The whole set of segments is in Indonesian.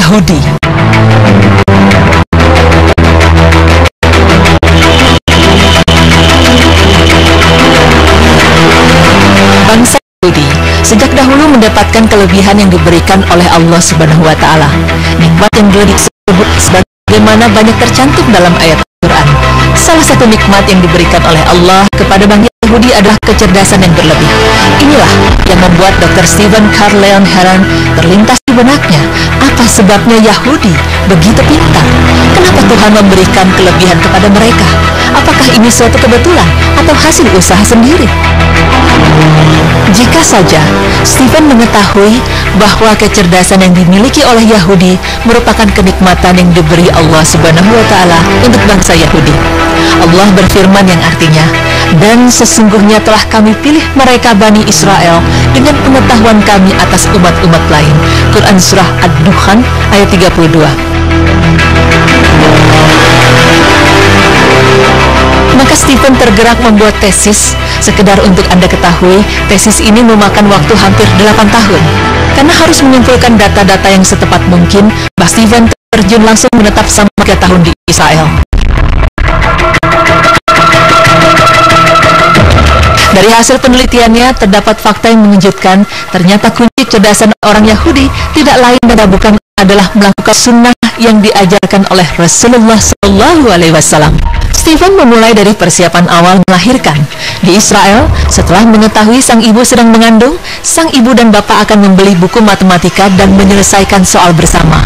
Yahudi. Bangsa Yahudi sejak dahulu mendapatkan kelebihan yang diberikan oleh Allah Subhanahu wa Ta'ala. Nikmat yang dulu disebut sebagaimana banyak tercantum dalam ayat Al-Quran. Salah satu nikmat yang diberikan oleh Allah kepada bangsa Yahudi adalah kecerdasan yang berlebih. Inilah yang membuat Dr. Stephen Carleon Heran terlintas di benaknya. Apa sebabnya Yahudi begitu pintar? Kenapa Tuhan memberikan kelebihan kepada mereka? Apakah ini suatu kebetulan atau hasil usaha sendiri? Jika saja Stephen mengetahui bahwa kecerdasan yang dimiliki oleh Yahudi merupakan kenikmatan yang diberi Allah Subhanahu wa Ta'ala untuk bangsa Yahudi. Allah berfirman yang artinya, "Dan sesungguhnya telah kami pilih mereka Bani Israel dengan pengetahuan kami atas umat-umat lain." Quran Surah Ad-Dukhan ayat 32. Maka Stephen tergerak membuat tesis. Sekedar untuk Anda ketahui, tesis ini memakan waktu hampir 8 tahun. Karena harus mengumpulkan data-data yang setepat mungkin, Stephen terjun langsung menetap selama 3 tahun di Israel. Dari hasil penelitiannya, terdapat fakta yang mengejutkan. Ternyata kunci kecerdasan orang Yahudi tidak lain dan bukan adalah melakukan sunnah yang diajarkan oleh Rasulullah SAW. Stephen memulai dari persiapan awal melahirkan. Di Israel, setelah mengetahui sang ibu sedang mengandung, sang ibu dan bapak akan membeli buku matematika dan menyelesaikan soal bersama.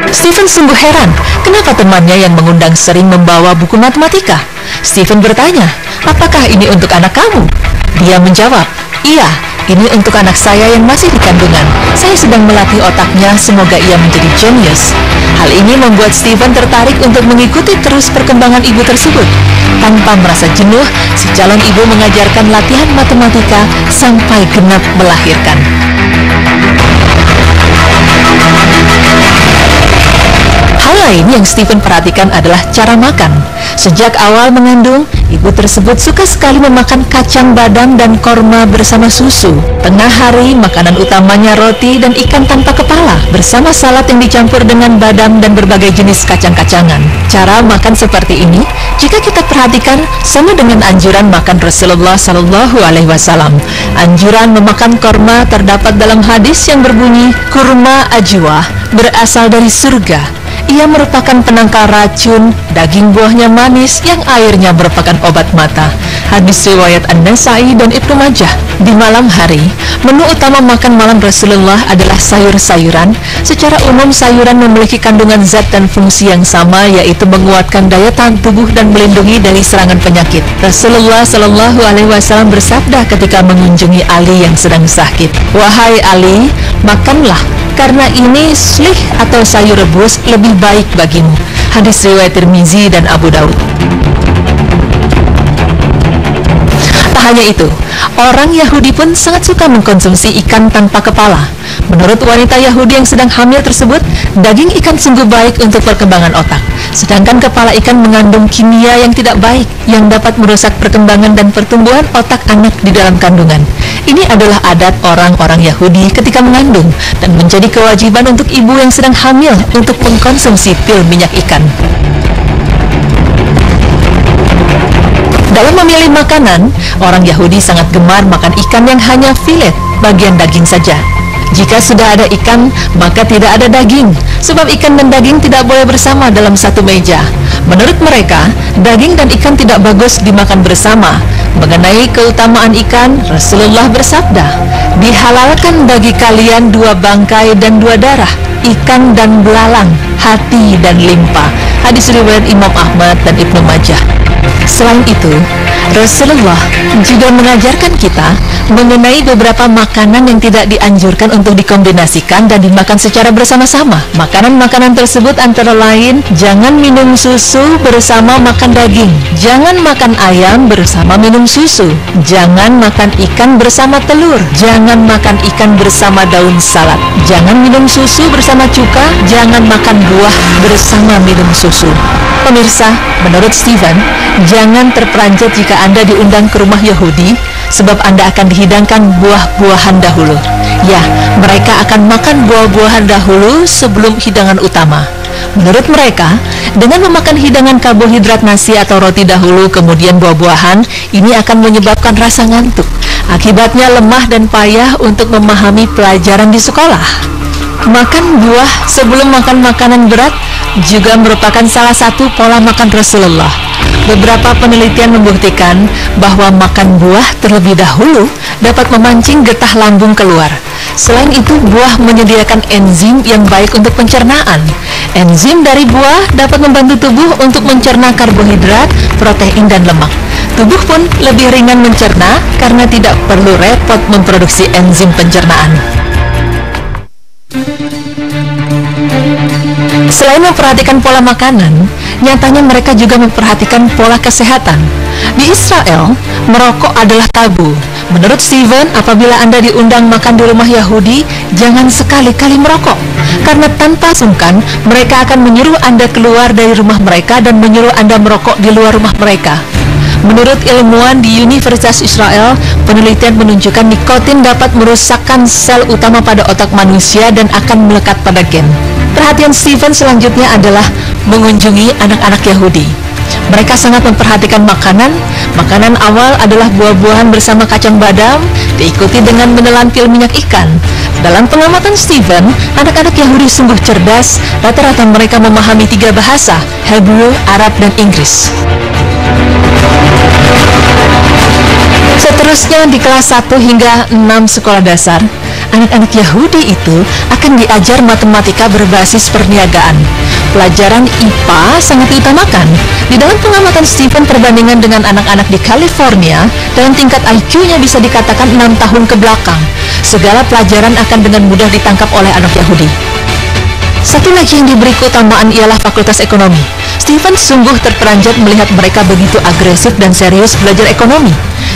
Stephen sungguh heran, kenapa temannya yang mengundang sering membawa buku matematika? Stephen bertanya, "Apakah ini untuk anak kamu?" Dia menjawab, "Iya, ini untuk anak saya yang masih di kandungan. Saya sedang melatih otaknya, semoga ia menjadi jenius." Hal ini membuat Stephen tertarik untuk mengikuti terus perkembangan ibu tersebut. Tanpa merasa jenuh, si calon ibu mengajarkan latihan matematika sampai genap melahirkan. Hal lain yang Stephen perhatikan adalah cara makan. Sejak awal mengandung, ibu tersebut suka sekali memakan kacang badam dan korma bersama susu. Tengah hari, makanan utamanya roti dan ikan tanpa kepala, bersama salad yang dicampur dengan badam dan berbagai jenis kacang-kacangan. Cara makan seperti ini, jika kita perhatikan, sama dengan anjuran makan Rasulullah SAW. Anjuran memakan korma terdapat dalam hadis yang berbunyi, "Kurma ajwa berasal dari surga. Ia merupakan penangkal racun, daging buahnya manis, yang airnya merupakan obat mata." Hadis riwayat An-Nasa'i dan Ibnu Majah. Di malam hari, menu utama makan malam Rasulullah adalah sayur-sayuran. Secara umum, sayuran memiliki kandungan zat dan fungsi yang sama, yaitu menguatkan daya tahan tubuh dan melindungi dari serangan penyakit. Rasulullah SAW bersabda ketika mengunjungi Ali yang sedang sakit, "Wahai Ali, makanlah, karena ini slih atau sayur rebus lebih baik bagimu." Hadis riwayat Tirmizi dan Abu Daud. Tak hanya itu, orang Yahudi pun sangat suka mengkonsumsi ikan tanpa kepala. Menurut wanita Yahudi yang sedang hamil tersebut, daging ikan sungguh baik untuk perkembangan otak. Sedangkan kepala ikan mengandung kimia yang tidak baik, yang dapat merusak perkembangan dan pertumbuhan otak anak di dalam kandungan. Ini adalah adat orang-orang Yahudi ketika mengandung, dan menjadi kewajiban untuk ibu yang sedang hamil untuk mengkonsumsi pil minyak ikan. Dalam memilih makanan, orang Yahudi sangat gemar makan ikan yang hanya filet, bagian daging saja. Jika sudah ada ikan, maka tidak ada daging, sebab ikan dan daging tidak boleh bersama dalam satu meja. Menurut mereka, daging dan ikan tidak bagus dimakan bersama. Mengenai keutamaan ikan, Rasulullah bersabda, "Dihalalkan bagi kalian 2 bangkai dan 2 darah, ikan dan belalang, hati dan limpa." Hadis riwayat Imam Ahmad dan Ibnu Majah. Selain itu, Rasulullah juga mengajarkan kita mengenai beberapa makanan yang tidak dianjurkan untuk dikombinasikan dan dimakan secara bersama-sama. Makanan-makanan tersebut antara lain, jangan minum susu bersama makan daging, jangan makan ayam bersama minum susu, jangan makan ikan bersama telur, jangan makan ikan bersama daun salad, jangan minum susu bersama cuka, jangan makan buah bersama minum susu. Pemirsa, menurut Stephen, jangan terperanjat jika Anda diundang ke rumah Yahudi, sebab Anda akan dihidangkan buah-buahan dahulu. Ya, mereka akan makan buah-buahan dahulu sebelum hidangan utama. Menurut mereka, dengan memakan hidangan karbohidrat nasi atau roti dahulu kemudian buah-buahan, ini akan menyebabkan rasa ngantuk. Akibatnya lemah dan payah untuk memahami pelajaran di sekolah. Makan buah sebelum makan makanan berat juga merupakan salah satu pola makan Rasulullah. Beberapa penelitian membuktikan bahwa makan buah terlebih dahulu dapat memancing getah lambung keluar. Selain itu, buah menyediakan enzim yang baik untuk pencernaan. Enzim dari buah dapat membantu tubuh untuk mencerna karbohidrat, protein, dan lemak. Tubuh pun lebih ringan mencerna karena tidak perlu repot memproduksi enzim pencernaan. Selain memperhatikan pola makanan, nyatanya mereka juga memperhatikan pola kesehatan. Di Israel, merokok adalah tabu. Menurut Steven, apabila Anda diundang makan di rumah Yahudi, jangan sekali-kali merokok. Karena tanpa sungkan, mereka akan menyuruh Anda keluar dari rumah mereka dan menyuruh Anda merokok di luar rumah mereka. Menurut ilmuwan di Universitas Israel, penelitian menunjukkan nikotin dapat merusakkan sel utama pada otak manusia dan akan melekat pada gen. Perhatian Steven selanjutnya adalah mengunjungi anak-anak Yahudi. Mereka sangat memperhatikan makanan. Makanan awal adalah buah-buahan bersama kacang badam, diikuti dengan menelan pil minyak ikan. Dalam pengamatan Steven, anak-anak Yahudi sungguh cerdas. Rata-rata mereka memahami 3 bahasa, Hebrew, Arab, dan Inggris. Seterusnya di kelas 1 hingga 6 sekolah dasar, anak-anak Yahudi itu akan diajar matematika berbasis perniagaan. Pelajaran IPA sangat diutamakan. Di dalam pengamatan Steven, perbandingan dengan anak-anak di California, dalam tingkat IQ-nya bisa dikatakan 6 tahun ke belakang. Segala pelajaran akan dengan mudah ditangkap oleh anak Yahudi. Satu lagi yang diberi keutamaan ialah Fakultas Ekonomi. Steven sungguh terperanjat melihat mereka begitu agresif dan serius belajar ekonomi.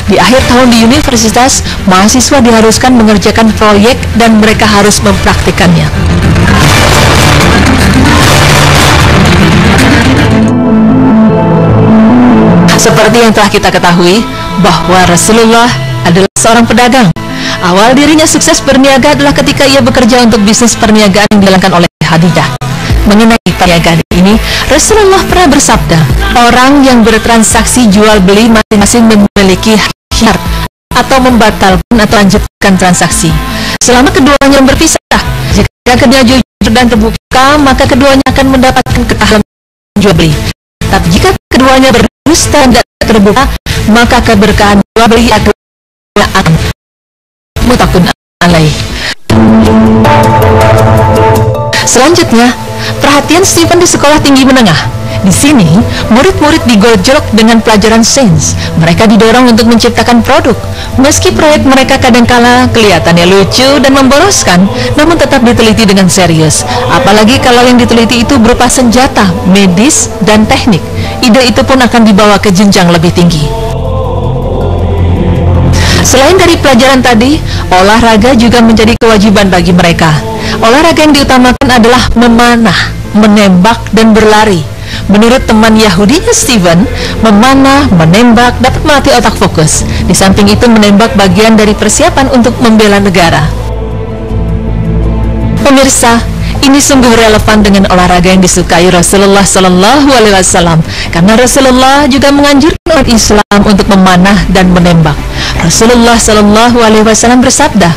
Di akhir tahun di universitas, mahasiswa diharuskan mengerjakan proyek dan mereka harus mempraktikannya. Seperti yang telah kita ketahui, bahwa Rasulullah adalah seorang pedagang. Awal dirinya sukses berniaga adalah ketika ia bekerja untuk bisnis perniagaan yang dijalankan oleh Khadijah. Mengenai perniagaan ini, Rasulullah pernah bersabda, orang yang bertransaksi jual beli masing-masing memiliki hak atau membatalkan atau lanjutkan transaksi selama keduanya berpisah. Jika keduanya jujur dan terbuka, maka keduanya akan mendapatkan ketahanan jual beli. Tapi jika keduanya berdusta dan tidak terbuka, maka keberkahan jual beli akan mutakun alaih. Selanjutnya, perhatian Steven di sekolah tinggi menengah. Di sini, murid-murid digojlok dengan pelajaran sains. Mereka didorong untuk menciptakan produk. Meski proyek mereka kadangkala kelihatannya lucu dan memboloskan, namun tetap diteliti dengan serius. Apalagi kalau yang diteliti itu berupa senjata, medis, dan teknik. Ide itu pun akan dibawa ke jenjang lebih tinggi. Selain dari pelajaran tadi, olahraga juga menjadi kewajiban bagi mereka. Olahraga yang diutamakan adalah memanah, menembak, dan berlari. Menurut teman Yahudinya Steven, memanah, menembak dapat melatih otak fokus. Di samping itu, menembak bagian dari persiapan untuk membela negara. Pemirsa, ini sungguh relevan dengan olahraga yang disukai Rasulullah SAW, karena Rasulullah juga menganjurkan umat Islam untuk memanah dan menembak. Rasulullah SAW bersabda,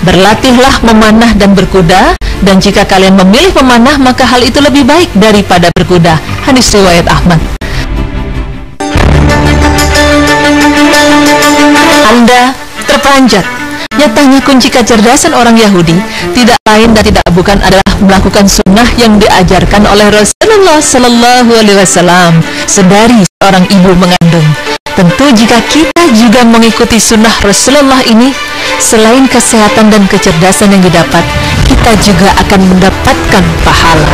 berlatihlah memanah dan berkuda, dan jika kalian memilih memanah, maka hal itu lebih baik daripada berkuda. Hadis riwayat Ahmad. Anda terperanjat. Nyatanya kunci kecerdasan orang Yahudi tidak lain dan tidak bukan adalah melakukan sunnah yang diajarkan oleh Rasulullah SAW sedari seorang ibu mengandung. Tentu jika kita juga mengikuti sunnah Rasulullah ini, selain kesehatan dan kecerdasan yang didapat, kita juga akan mendapatkan pahala.